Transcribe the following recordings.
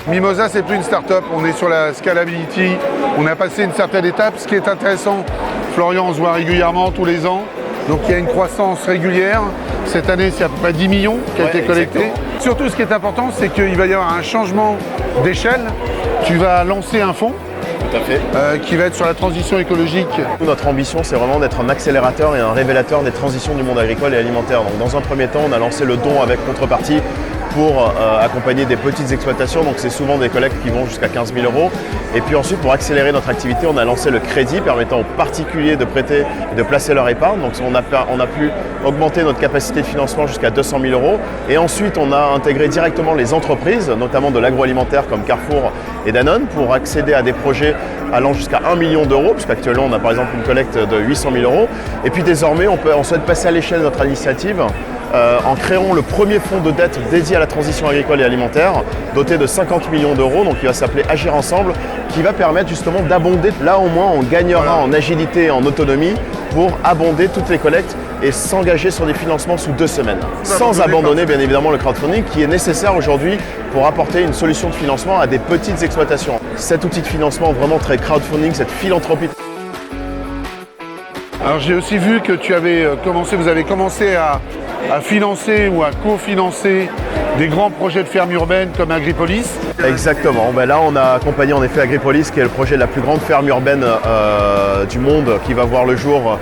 Mimosa, c'est plus une start-up, on est sur la scalability, on a passé une certaine étape. Ce qui est intéressant, Florian, on se voit régulièrement tous les ans, donc il y a une croissance régulière. Cette année, c'est à peu près 10 millions qui a été collecté. Exactement. Surtout, ce qui est important, c'est qu'il va y avoir un changement d'échelle. Tu vas lancer un fonds Tout à fait. qui va être sur la transition écologique. Notre ambition, c'est vraiment d'être un accélérateur et un révélateur des transitions du monde agricole et alimentaire. Donc, dans un premier temps, on a lancé le don avec contrepartie pour accompagner des petites exploitations. Donc, c'est souvent des collectes qui vont jusqu'à 15 000 €. Et puis ensuite, pour accélérer notre activité, on a lancé le crédit permettant aux particuliers de prêter et de placer leur épargne. Donc, on a pu augmenter notre capacité de financement jusqu'à 200 000 €. Et ensuite, on a intégré directement les entreprises, notamment de l'agroalimentaire comme Carrefour et Danone, pour accéder à des projets allant jusqu'à 1 million d'euros, puisqu'actuellement, on a par exemple une collecte de 800 000 €. Et puis désormais, on souhaite passer à l'échelle de notre initiative en créant le premier fonds de dette dédié à la transition agricole et alimentaire, doté de 50 millions d'euros, donc il va s'appeler Agir Ensemble, qui va permettre justement d'abonder. Là au moins, on gagnera en agilité et en autonomie pour abonder toutes les collectes et s'engager sur des financements sous 2 semaines. Sans abandonner bien évidemment le crowdfunding qui est nécessaire aujourd'hui pour apporter une solution de financement à des petites exploitations. Cet outil de financement vraiment très crowdfunding, cette philanthropie. Alors j'ai aussi vu que vous avez commencé à financer ou à cofinancer des grands projets de fermes urbaines comme Agripolis. Exactement. Ben là, on a accompagné en effet Agripolis, qui est le projet de la plus grande ferme urbaine du monde, qui va voir le jour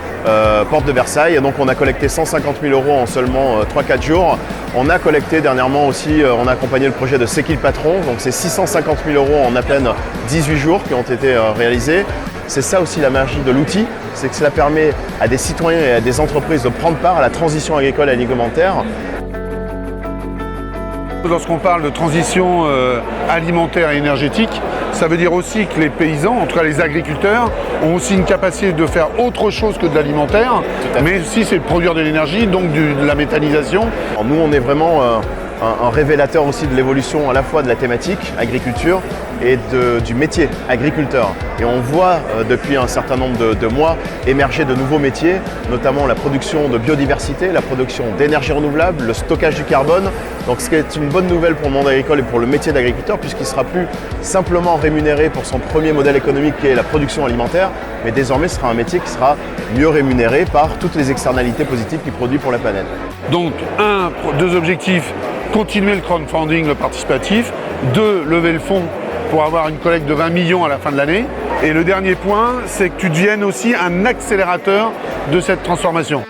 porte de Versailles. Et donc, on a collecté 150 000 € en seulement 3-4 jours. On a collecté dernièrement aussi, on a accompagné le projet de C'est qui le patron. Donc, c'est 650 000 € en à peine 18 jours qui ont été réalisés. C'est ça aussi la magie de l'outil, c'est que cela permet à des citoyens et à des entreprises de prendre part à la transition agricole et alimentaire. Lorsqu'on parle de transition alimentaire et énergétique, ça veut dire aussi que les paysans, en tout cas les agriculteurs, ont aussi une capacité de faire autre chose que de l'alimentaire, mais aussi c'est de produire de l'énergie, donc de la méthanisation. Alors nous, on est vraiment un révélateur aussi de l'évolution à la fois de la thématique agriculture et du métier agriculteur. Et on voit depuis un certain nombre de mois émerger de nouveaux métiers, notamment la production de biodiversité, la production d'énergie renouvelable, le stockage du carbone. Donc ce qui est une bonne nouvelle pour le monde agricole et pour le métier d'agriculteur, puisqu'il ne sera plus simplement rémunéré pour son premier modèle économique qui est la production alimentaire, mais désormais ce sera un métier qui sera mieux rémunéré par toutes les externalités positives qu'il produit pour la planète. Donc, 2 objectifs, continuer le crowdfunding, le participatif. 2, lever le fonds pour avoir une collecte de 20 millions à la fin de l'année. Et le dernier point, c'est que tu deviennes aussi un accélérateur de cette transformation.